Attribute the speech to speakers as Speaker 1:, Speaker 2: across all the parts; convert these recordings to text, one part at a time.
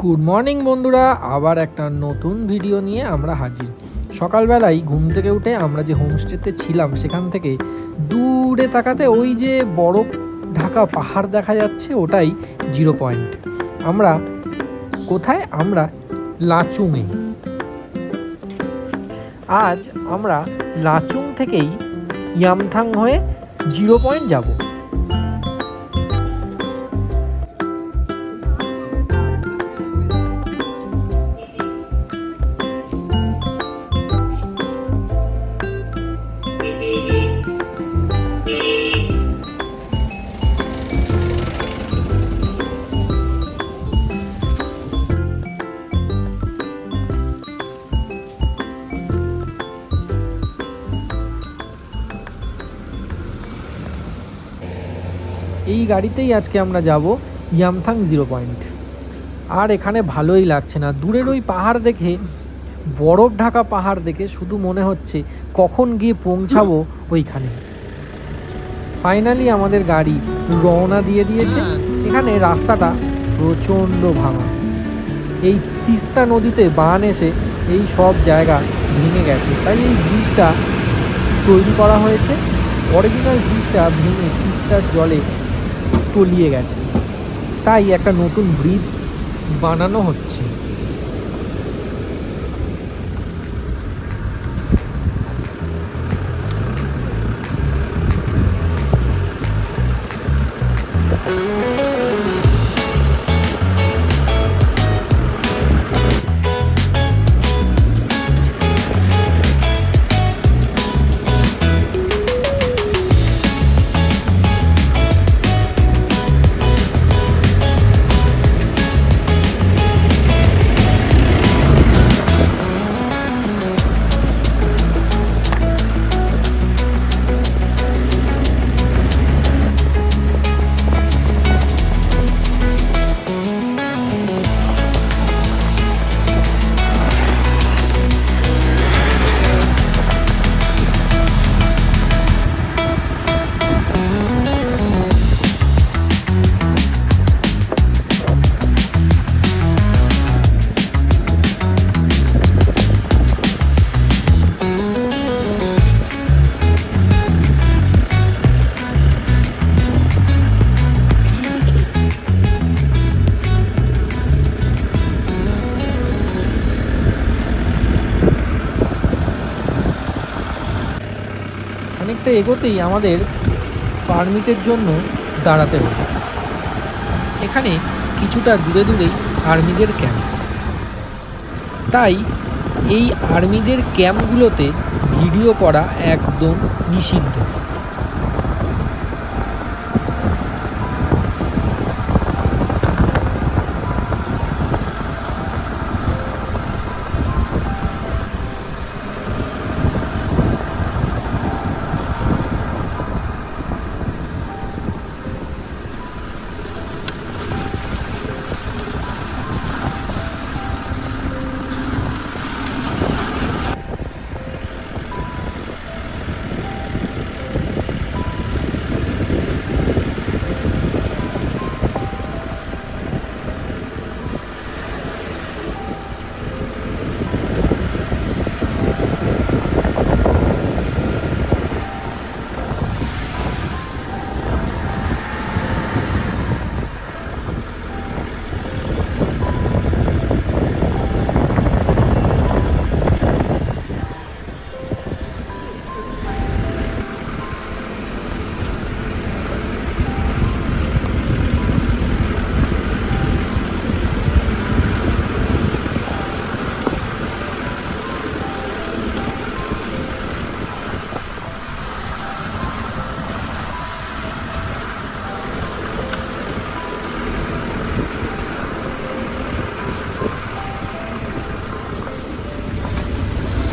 Speaker 1: Good morning বন্ধুরা, আবার একটা নতুন ভিডিও নিয়ে আমরা হাজির। সকালবেলায় ঘুম থেকে উঠে আমরা যে হোমস্টেতে ছিলাম সেখান থেকে দূরে তাকাতে ওই যে বরফ ঢাকা পাহাড় দেখা যাচ্ছে, ওটাই জিরো পয়েন্ট। আমরা কোথায়? আমরা লাচুংয়ে। আজ আমরা লাচুং থেকেই ইয়ামথাং হয়ে জিরো পয়েন্ট যাব। এই গাড়িতেই আজকে আমরা যাব ইয়ামথাং জিরো পয়েন্ট। আর এখানে ভালোই লাগছে না, দূরের ওই পাহাড় দেখে, বরফ ঢাকা পাহাড় দেখে শুধু মনে হচ্ছে কখন গিয়ে পৌঁছাবো ওইখানে। ফাইনালি আমাদের গাড়ি রওনা দিয়ে দিয়েছে। এখানে রাস্তাটা প্রচণ্ড ভাঙা, এই তিস্তা নদীতে বান এসে এই সব জায়গা ভেঙে গেছে, তাই এই ব্রিজটা তৈরি করা হয়েছে। অরিজিনাল ব্রিজটা ভেঙে তিস্তার জলে তলিয়ে গেছে, তাই একটা নতুন ব্রিজ বানানো হচ্ছে। অনেকটা এগোতেই আমাদের পারমিটের জন্য দাঁড়াতে হবে। এখানে কিছুটা দূরে দূরেই আর্মিদের ক্যাম্প, তাই এই আর্মিদের ক্যাম্পগুলোতে ভিডিও করা একদম নিষিদ্ধ।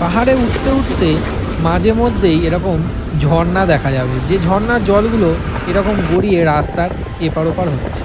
Speaker 1: পাহাড়ে উঠতে উঠতে মাঝে মধ্যেই এরকম ঝর্ণা দেখা যাবে, যে ঝর্ণার জলগুলো এরকম গড়িয়ে রাস্তার এপার ওপার হচ্ছে।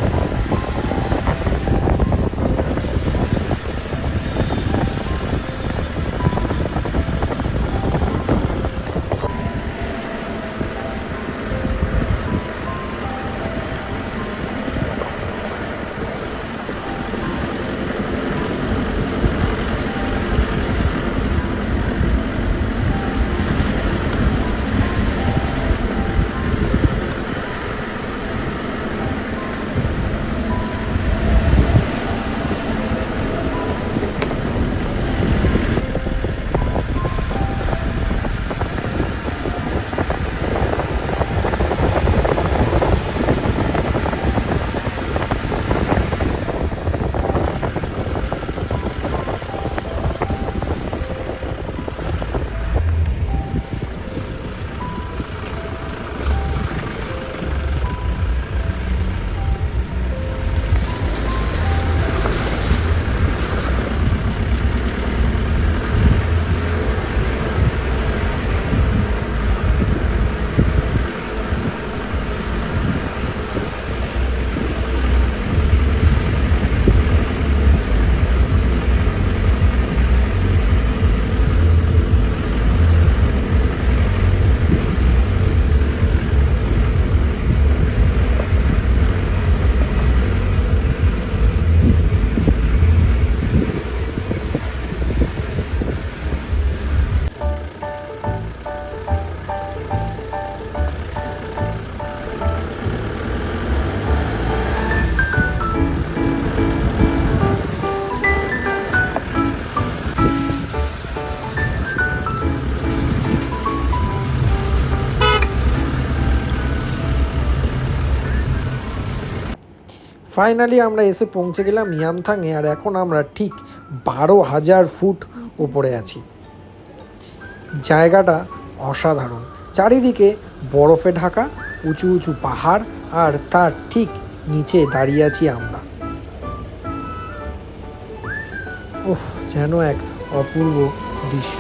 Speaker 1: ফাইনালি আমরা এসে পৌঁছে গেলাম ইয়ামথাংয়ে, আর এখন আমরা ঠিক 12,000 ফুট উপরে আছি। জায়গাটা অসাধারণ, চারিদিকে বরফে ঢাকা উঁচু উঁচু পাহাড়, আর তার ঠিক নিচে দাঁড়িয়ে আছি আমরা। উফ, যেন এক অপূর্ব দৃশ্য।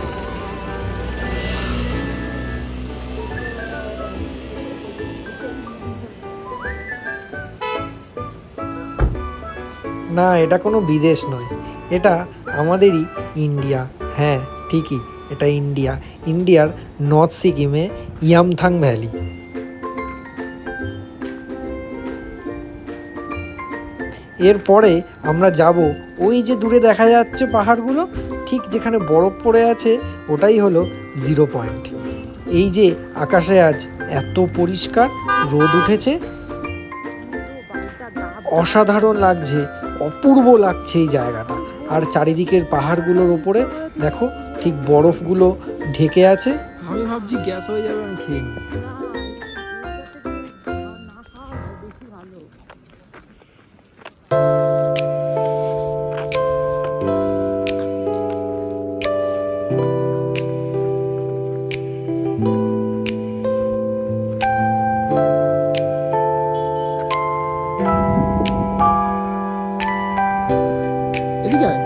Speaker 1: না, এটা কোনো বিদেশ নয়, এটা আমাদেরই ইন্ডিয়া। হ্যাঁ ঠিকই, এটা ইন্ডিয়ার নর্থ সিকিমে ইয়ামথাং ভ্যালি। এরপরে আমরা যাব ওই যে দূরে দেখা যাচ্ছে পাহাড়গুলো, ঠিক যেখানে বরফ পড়ে আছে ওটাই হলো 0 পয়েন্ট। এই যে আকাশে আজ এত পরিষ্কার রোদ উঠেছে, অসাধারণ লাগছে, অপূর্ব লাগছে এই জায়গাটা। আর চারিদিকের পাহাড়গুলোর ওপরে দেখো ঠিক বরফগুলো ঢেকে আছে। আমি ভাবছি গ্যাস হয়ে যাবে, আমি খেয়ে নিই। এদিকে আয়।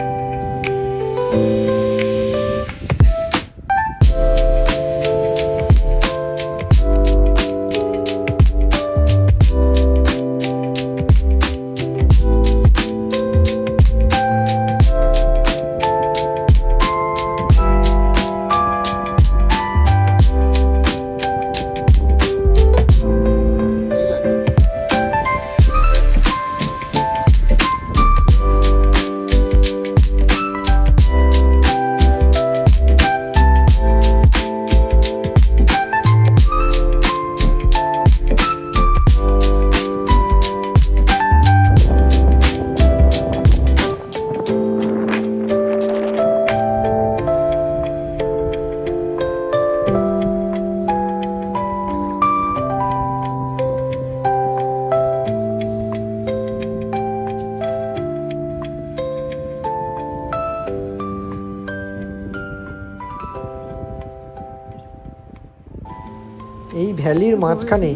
Speaker 1: এই ভ্যালির মাঝখানে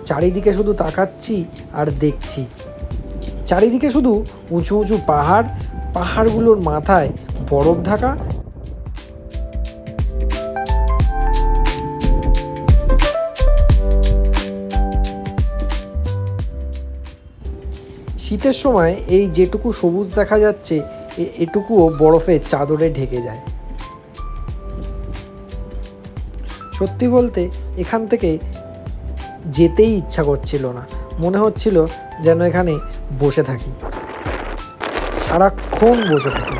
Speaker 1: চারিদিকে শুধু তাকাচ্ছি আর দেখছি, চারিদিকে শুধু উঁচু উঁচু পাহাড়, পাহাড়গুলোর মাথায় বরফ ঢাকা। শীতের সময় এই যেটুকু সবুজ দেখা যাচ্ছে এটুকুও বরফের চাদরে ঢেকে যায়। সত্যি বলতে এখান থেকে যেতেই ইচ্ছা করছিল না, মনে হচ্ছিল যেন এখানে বসে থাকি, সারাক্ষণ বসে থাকি।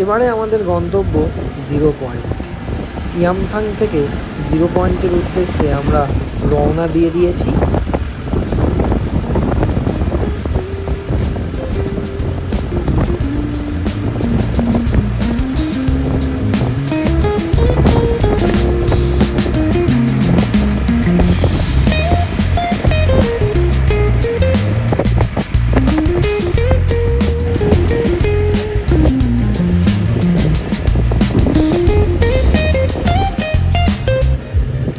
Speaker 1: এবারে আমাদের গন্তব্য 0 পয়েন্ট। ইয়ামথাং থেকে 0 পয়েন্টের উদ্দেশ্যে আমরা রওনা দিয়ে দিয়েছি।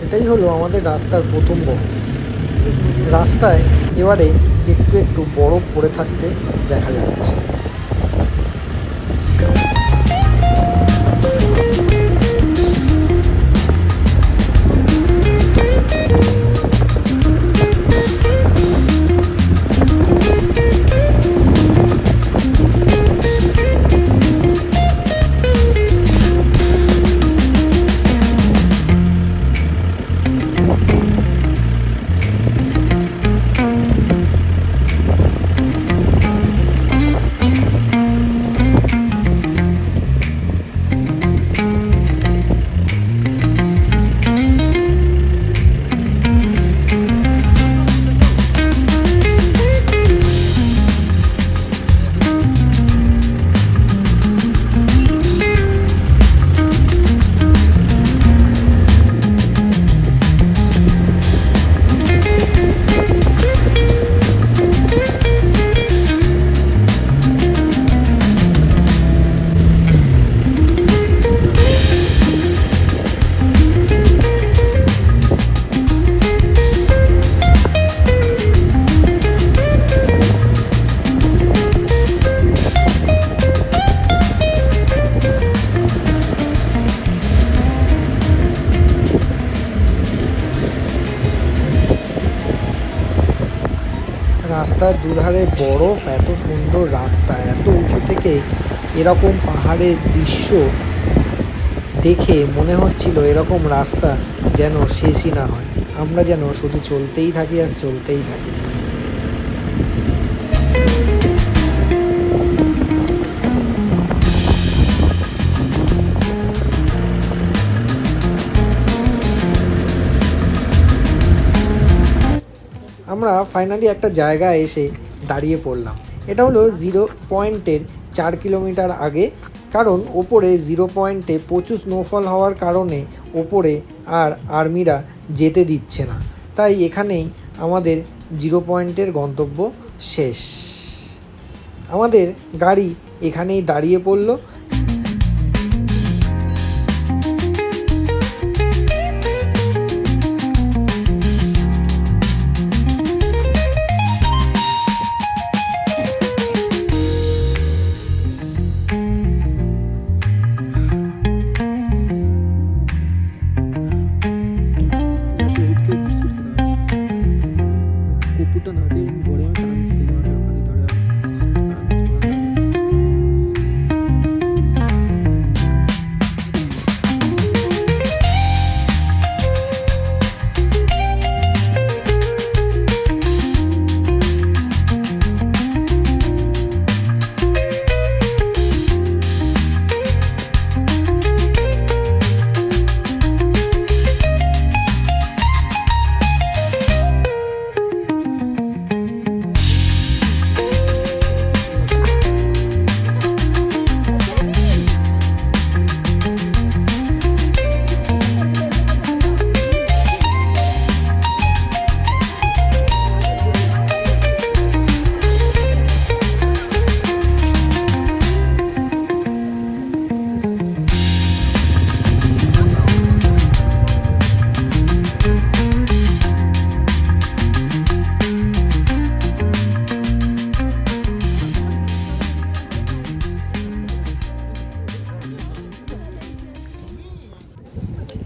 Speaker 1: এটাই হলো আমাদের রাস্তার প্রথম বরফ। রাস্তায় এবারে একটু একটু বরফ পড়ে থাকতে দেখা যাচ্ছে। রাস্তার দুধারে বরফ, এত সুন্দর রাস্তা, এত উঁচু থেকে এরকম পাহাড়ের দৃশ্য দেখে মনে হচ্ছিল এরকম রাস্তা যেন শেষই না হয়, আমরা যেন শুধু চলতেই থাকি আর চলতেই থাকি। আমরা ফাইনালি একটা জায়গায় এসে দাঁড়িয়ে পড়লাম। এটা হলো 0 পয়েন্টের 4 কিলোমিটার আগে, কারণ ওপরে 0 পয়েন্টে প্রচুর স্নোফল হওয়ার কারণে ওপরে আর আর্মিরা যেতে দিচ্ছে না, তাই এখানেই আমাদের 0 পয়েন্টের গন্তব্য শেষ। আমাদের গাড়ি এখানেই দাঁড়িয়ে পড়লো।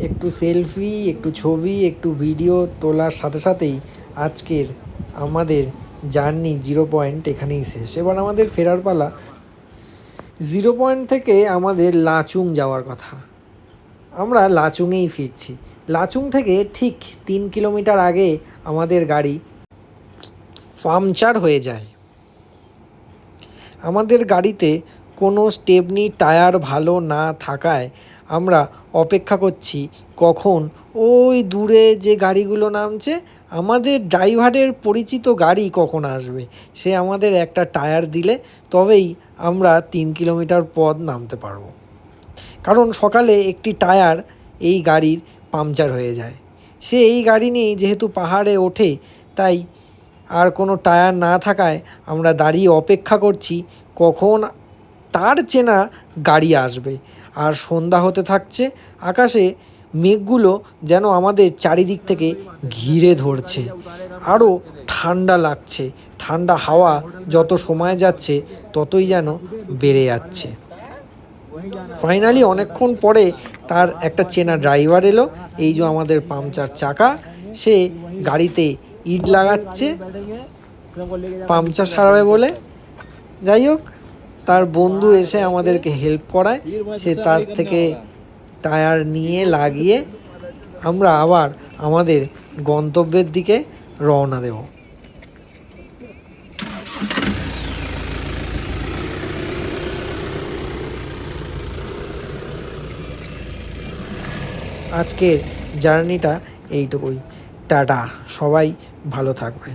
Speaker 1: একটু সেলফি, একটু ছবি, একটু ভিডিও তোলার সাথে সাথেই আজকের আমাদের জার্নি 0 পয়েন্ট এখানেই শেষ। এবার আমাদের ফেরার পালা। 0 পয়েন্ট থেকে আমাদের লাচুং যাওয়ার কথা, আমরা লাচুংয়েই ফিরছি। লাচুং থেকে ঠিক 3 কিলোমিটার আগে আমাদের গাড়ি পাংচার হয়ে যায়। আমাদের গাড়িতে কোনো স্টেপনি টায়ার ভালো না থাকায় আমরা অপেক্ষা করছি কখন ওই দূরে যে গাড়িগুলো নামছে, আমাদের ড্রাইভারের পরিচিত গাড়ি কখন আসবে, সে আমাদের একটা টায়ার দিলে তবেই আমরা 3 কিলোমিটার পথ নামতে পারবো। কারণ সকালে একটি টায়ার এই গাড়ির পাংচার হয়ে যায়। সে এই গাড়ি নিয়েই যেহেতু পাহাড়ে ওঠে, তাই আর কোনো টায়ার না থাকায় আমরা দাঁড়িয়ে অপেক্ষা করছি কখন তার চেনা গাড়ি আসবে। আর সন্ধ্যা হতে থাকছে, আকাশে মেঘগুলো যেন আমাদের চারিদিক থেকে ঘিরে ধরছে, আরও ঠান্ডা লাগছে। ঠান্ডা হাওয়া যত সময় যাচ্ছে ততই যেন বেড়ে যাচ্ছে। ফাইনালি অনেকক্ষণ পরে তার একটা চেনা ড্রাইভার এলো। এই যে আমাদের পাংচার চাকা, সে গাড়িতে ইট লাগাচ্ছে পাংচার সারাবে বলে। যাই হোক, তার বন্ধু এসে আমাদেরকে হেল্প করায়, সে তার থেকে টায়ার নিয়ে লাগিয়ে আমরা আবার আমাদের গন্তব্যের দিকে রওনা দেব। আজকের জার্নিটা এইটুকুই। টাটা, সবাই ভালো থাকবে।